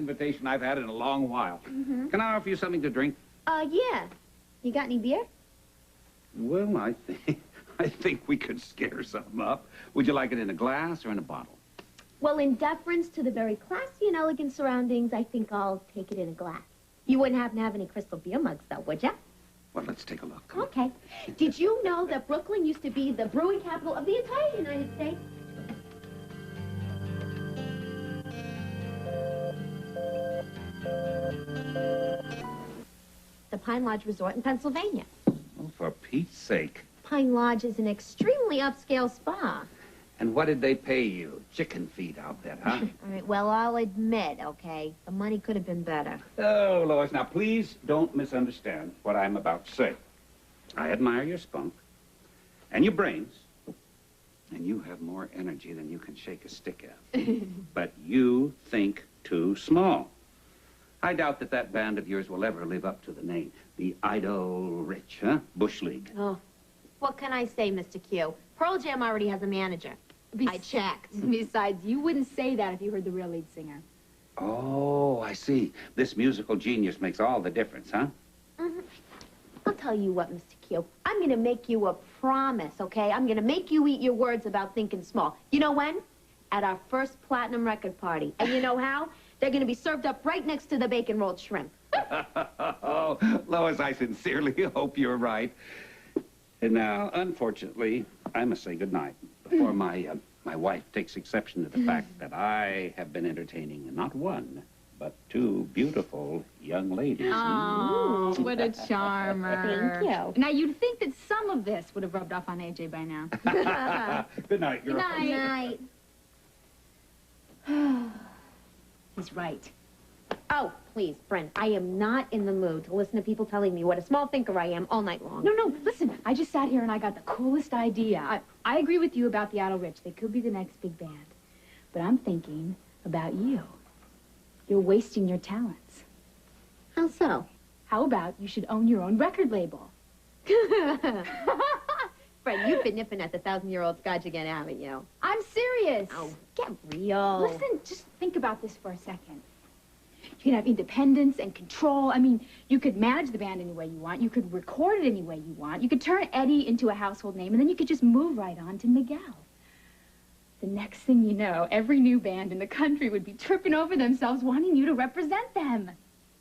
invitation I've had in a long while. Can I offer you something to drink? Yeah. You got any beer? Well, I think we could scare something up. Would you like it in a glass or in a bottle? Well, in deference to the very classy and elegant surroundings, I think I'll take it in a glass. You wouldn't happen to have any crystal beer mugs, though, would you? Well, let's take a look. Okay. Did you know that Brooklyn used to be the brewing capital of the entire United States? The Pine Lodge Resort in Pennsylvania. Oh, for Pete's sake. Pine Lodge is an extremely upscale spa. And what did they pay you? Chicken feed, I'll bet, huh? All right, well, I'll admit, okay, the money could have been better. Oh, Lois, now please don't misunderstand what I'm about to say. I admire your spunk and your brains, and you have more energy than you can shake a stick at. But you think too small. I doubt that band of yours will ever live up to the name. The Idle Rich, huh? Bush League. Oh, what can I say, Mr. Q? Pearl Jam already has a manager. I checked. Besides, you wouldn't say that if you heard the real lead singer. Oh, I see. This musical genius makes all the difference, huh? I'll tell you what, Mr. Q. I'm going to make you a promise, okay? I'm going to make you eat your words about thinking small. You know when? At our first platinum record party. And you know how? They're going to be served up right next to the bacon-rolled shrimp. Oh, Lois, I sincerely hope you're right. And now, unfortunately, I must say goodnight before my wife takes exception to the fact that I have been entertaining not one, but two beautiful young ladies. Oh, what a charmer. Thank you. Now, you'd think that some of this would have rubbed off on AJ by now. Good night, girl. Good night. He's right. Oh, please, Brent, I am not in the mood to listen to people telling me what a small thinker I am all night long. No, listen, I just sat here and I got the coolest idea. I agree with you about the Idle Rich. They could be the next big band. But I'm thinking about you. You're wasting your talents. How so? How about you should own your own record label? Brent, you've been nipping at the 1,000-year-old scotch again, haven't you? I'm serious. Oh, get real. Listen, just think about this for a second. You can have independence and control. I mean, you could manage the band any way you want. You could record it any way you want. You could turn Eddie into a household name, and then you could just move right on to Miguel. The next thing you know, every new band in the country would be tripping over themselves wanting you to represent them.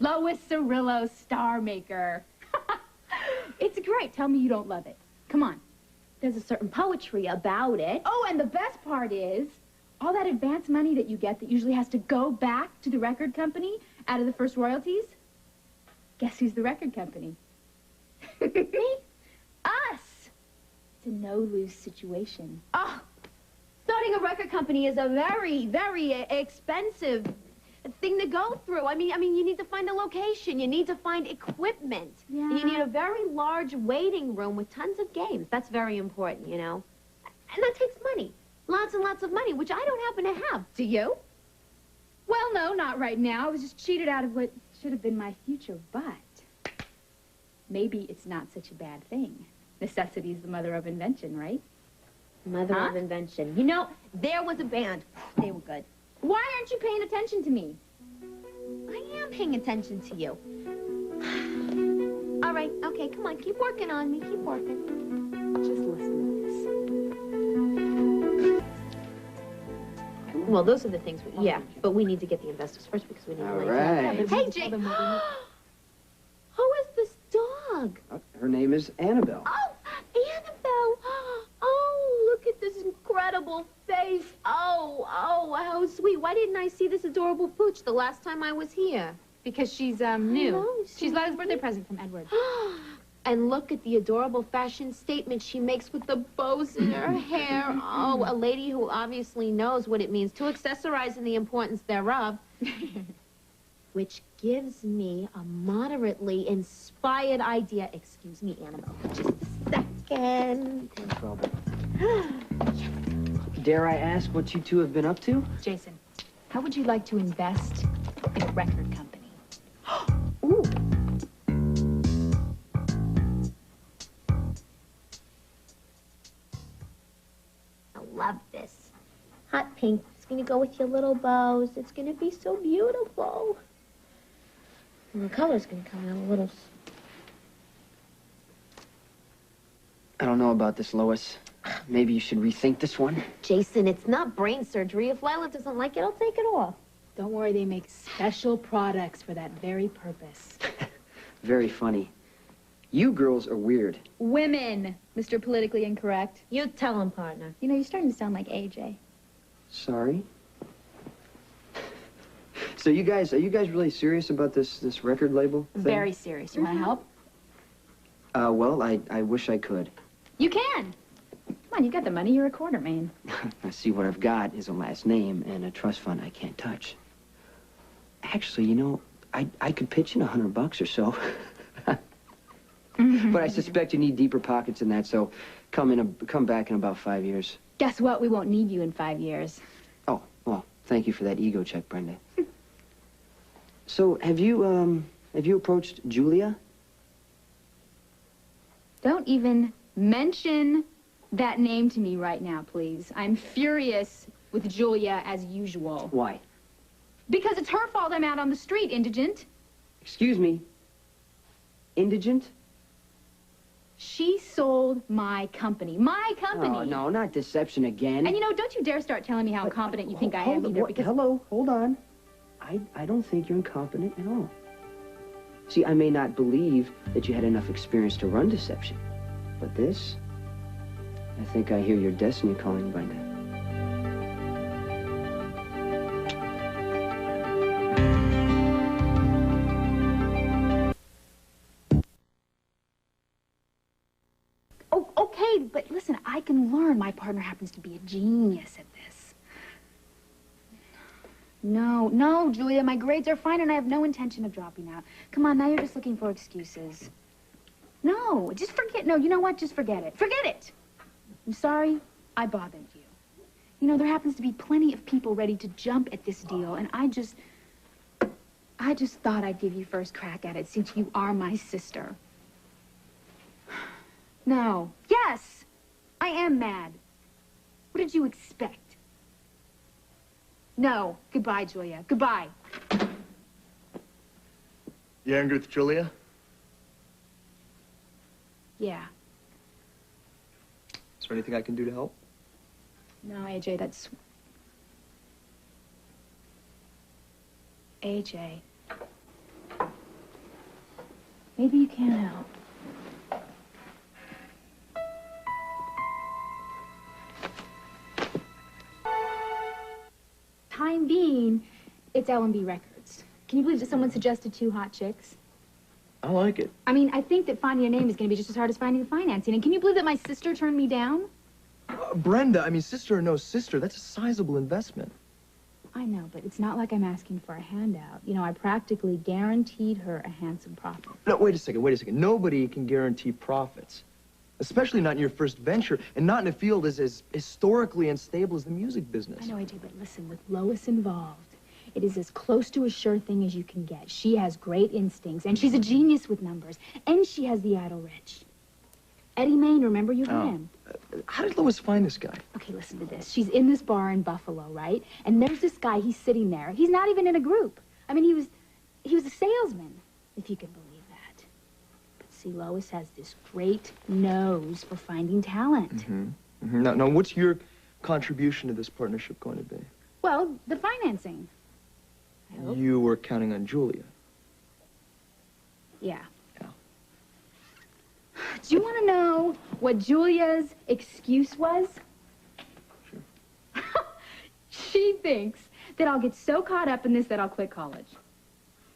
Lois Cirillo, Star Maker. It's great. Tell me you don't love it. Come on. There's a certain poetry about it. Oh, and the best part is, all that advance money that you get that usually has to go back to the record company out of the first royalties, guess who's the record company? Me? Us! It's a no-lose situation. Oh, starting a record company is a very, very expensive thing to go through. I mean, you need to find a location. You need to find equipment. Yeah. You need a very large waiting room with tons of games. That's very important, you know. And that takes money. Lots and lots of money, which I don't happen to have. Do you? Well, no, not right now. I was just cheated out of what should have been my future, but maybe it's not such a bad thing. Necessity is the mother of invention, right? Mother of invention. You know, there was a band. They were good. Why aren't you paying attention to me? I am paying attention to you. All right, okay, come on, keep working on me, keep working. Just listen to this. Well, those are the things, yeah, but we need to get the investors first because we need to All right. Hey, Jake. Who is this dog? Her name is Annabelle. Oh, Annabelle. Oh, look at this incredible face. Oh, how sweet. Why didn't I see this adorable pooch the last time I was here? Because she's new. know, She's Lada's birthday present from Edward. And look at the adorable fashion statement she makes with the bows in her hair. Oh, a lady who obviously knows what it means to accessorize and the importance thereof. Which gives me a moderately inspired idea. Excuse me, Annabelle, just a second. No trouble. Dare I ask what you two have been up to? Jason, how would you like to invest in a record company? Ooh. I love this. Hot pink. It's gonna go with your little bows. It's gonna be so beautiful. And the color's gonna come out a little... I don't know about this, Lois. Maybe you should rethink this one. Jason, it's not brain surgery. If Lila doesn't like it, I'll take it off. Don't worry, they make special products for that very purpose. Very funny. You girls are weird. Women, Mr. Politically Incorrect. You tell him, partner. You know, you're starting to sound like AJ. Sorry. So are you guys really serious about this record label thing? Very serious. You want to help? Well, I wish I could. You can. Come on, you got the money. You're a Quartermaine. I see what I've got is a last name and a trust fund I can't touch. Actually, you know, I could pitch in $100 or so. But I suspect you need deeper pockets than that, so come back in about 5 years. Guess what? We won't need you in 5 years. Oh, well, thank you for that ego check, Brenda. So, have you approached Julia? Don't even mention that name to me right now, please. I'm furious with Julia as usual. Why? Because it's her fault I'm out on the street, indigent. Excuse me? Indigent? She sold my company. My company! Oh, no, not deception again. And you know, don't you dare start telling me how incompetent you think I am either, because... Hello, hold on. I don't think you're incompetent at all. See, I may not believe that you had enough experience to run deception, but this, I think I hear your destiny calling, Brenda. Oh, okay, but listen, I can learn. My partner happens to be a genius at this. No, Julia, my grades are fine and I have no intention of dropping out. Come on, now you're just looking for excuses. No, just forget. No, you know what? Just forget it. Forget it! I'm sorry I bothered you. You know, there happens to be plenty of people ready to jump at this deal, and I just thought I'd give you first crack at it since you are my sister. No. Yes! I am mad. What did you expect? No. Goodbye, Julia. Goodbye. You angry with Julia? Yeah. Is there anything I can do to help? No, AJ, that's... AJ. Maybe you can't help. Time being, it's L&B Records. Can you believe that someone suggested 2 hot chicks? I like it. I mean, I think that finding a name is going to be just as hard as finding the financing. And can you believe that my sister turned me down? Brenda, I mean, sister or no sister, that's a sizable investment. I know, but it's not like I'm asking for a handout. You know, I practically guaranteed her a handsome profit. No, wait a second. Nobody can guarantee profits. Especially not in your first venture, and not in a field as historically unstable as the music business. I know, AJ, but listen, with Lois involved, it is as close to a sure thing as you can get. She has great instincts, and she's a genius with numbers, and she has the idle rich. Eddie Maine, remember you heard him? How did Lois find this guy? Okay, listen to this. She's in this bar in Buffalo, right? And there's this guy, he's sitting there. He's not even in a group. I mean, he was a salesman, if you can believe that. But see, Lois has this great nose for finding talent. Mm-hmm. Now, what's your contribution to this partnership going to be? Well, the financing. I hope. You were counting on Julia. Yeah. Do you want to know what Julia's excuse was? Sure. She thinks that I'll get so caught up in this that I'll quit college.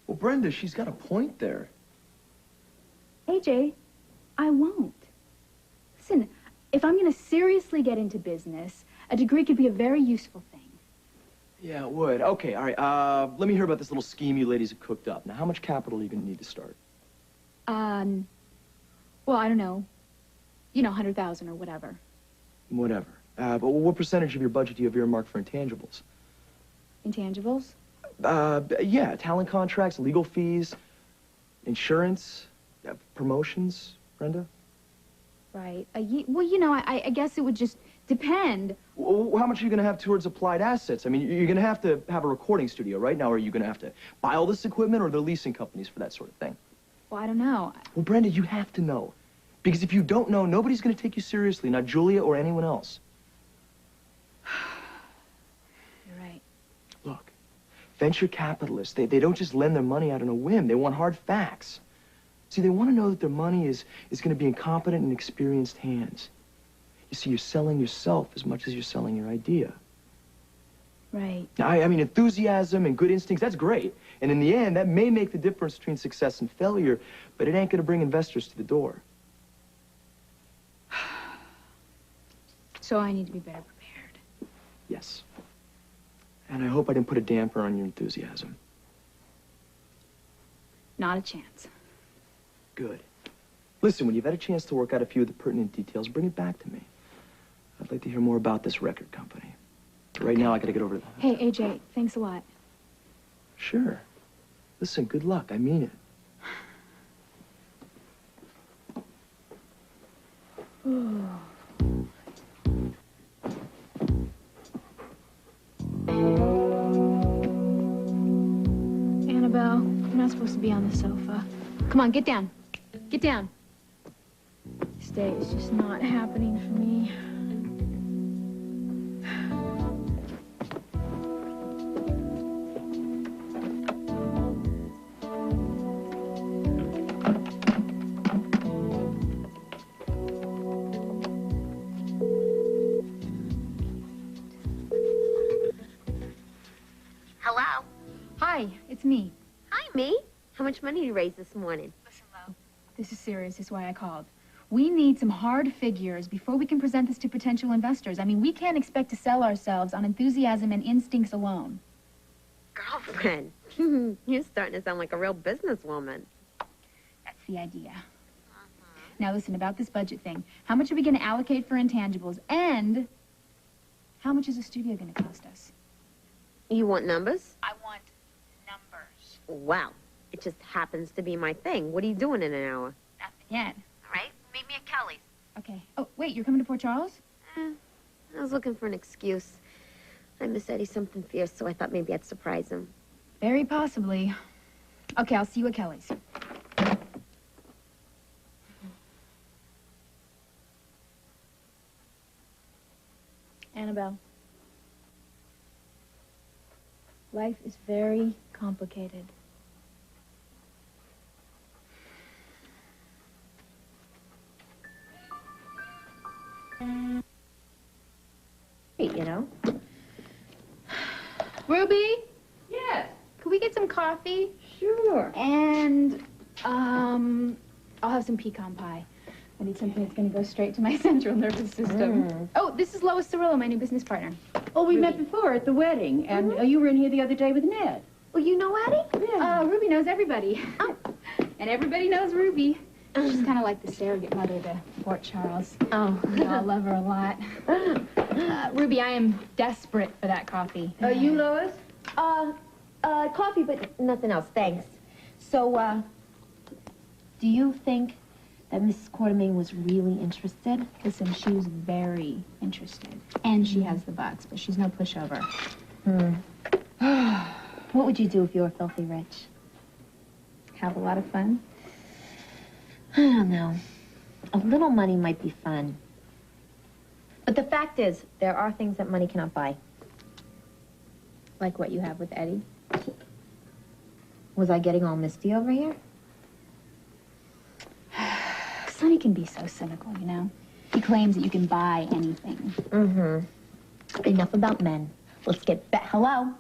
Well, Brenda, she's got a point there. AJ, I won't. Listen, if I'm going to seriously get into business, a degree could be a very useful thing. Yeah, it would. Okay, all right. Let me hear about this little scheme you ladies have cooked up. Now, how much capital are you going to need to start? Well, I don't know. You know, 100,000 or whatever. Whatever. But what percentage of your budget do you have earmarked for intangibles? Intangibles? Yeah, talent contracts, legal fees, insurance, promotions, Brenda? Right. Well, you know, I guess it would just Depend. How much are you going to have towards applied assets? I mean, you're going to have a recording studio, right? Now, are you going to have to buy all this equipment, or are there leasing companies for that sort of thing? Well, I don't know. Well, Brenda, you have to know. Because if you don't know, nobody's going to take you seriously, not Julia or anyone else. You're right. Look, venture capitalists, they don't just lend their money out on a whim. They want hard facts. See, they want to know that their money is going to be in competent and experienced hands. You see, you're selling yourself as much as you're selling your idea. Right. Now, I mean, enthusiasm and good instincts, that's great. And in the end, that may make the difference between success and failure, but it ain't going to bring investors to the door. So I need to be better prepared. Yes. And I hope I didn't put a damper on your enthusiasm. Not a chance. Good. Listen, when you've had a chance to work out a few of the pertinent details, bring it back to me. I'd like to hear more about this record company. But right now, I gotta get over to the... Hey, AJ, thanks a lot. Sure. Listen, good luck. I mean it. Annabelle, you're not supposed to be on the sofa. Come on, get down. Get down. This day is just not happening for me. Hello? Hi, it's me. Hi, me. How much money did you raise this morning? Listen, Lo, this is serious. This is why I called. We need some hard figures before we can present this to potential investors. I mean, we can't expect to sell ourselves on enthusiasm and instincts alone. Girlfriend, you're starting to sound like a real businesswoman. That's the idea. Now listen, about this budget thing. How much are we going to allocate for intangibles? And how much is a studio going to cost us? You want numbers? I want numbers. Well, it just happens to be my thing. What are you doing in an hour? Nothing yet. All right, meet me at Kelly's. Okay. Oh, wait, you're coming to Port Charles? I was looking for an excuse. I miss Eddie something fierce, so I thought maybe I'd surprise him. Very possibly. Okay, I'll see you at Kelly's. Annabelle. Life is very complicated. Hey, you know. Ruby? Yes. Could we get some coffee? Sure. And, I'll have some pecan pie. I need something that's going to go straight to my central nervous system. Oh, this is Lois Cirillo, my new business partner. Oh, we Ruby. met before at the wedding, and you were in here the other day with Ned. Well, you know Eddie? Yeah. Ruby knows everybody. Oh. And everybody knows Ruby. She's kind of like the surrogate mother to Port Charles. Oh. We all love her a lot. Ruby, I am desperate for that coffee. You, Lois? Coffee, but nothing else, thanks. So, do you think that Mrs. Quartermaine was really interested? Listen, she was very interested. And she has the bucks, but she's no pushover. What would you do if you were filthy rich? Have a lot of fun. I don't know. A little money might be fun. But the fact is, there are things that money cannot buy. Like what you have with Eddie. Was I getting all misty over here? Sonny can be so cynical, you know? He claims that you can buy anything. Enough about men. Let's get back. Hello?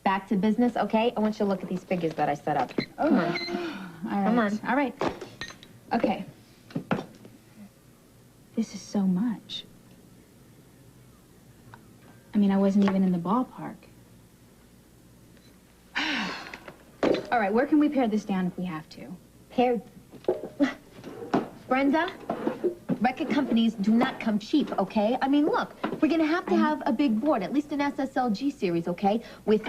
Back to business, okay? I want you to look at these figures that I set up. Oh. Come on. All right. Come on. All right. Okay. This is so much. I mean, I wasn't even in the ballpark. All right, where can we pare this down if we have to? Paired. Brenda, record companies do not come cheap, okay? I mean, look, we're gonna have to have a big board, at least an SSLG series, okay? With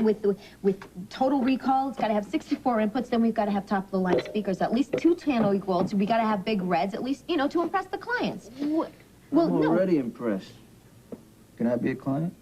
total recall, it's gotta have 64 inputs, then we've gotta have top-of-the-line speakers, at least 2 channel golds, we gotta have big reds, at least, you know, to impress the clients. Well, I'm already impressed. Can I be a client?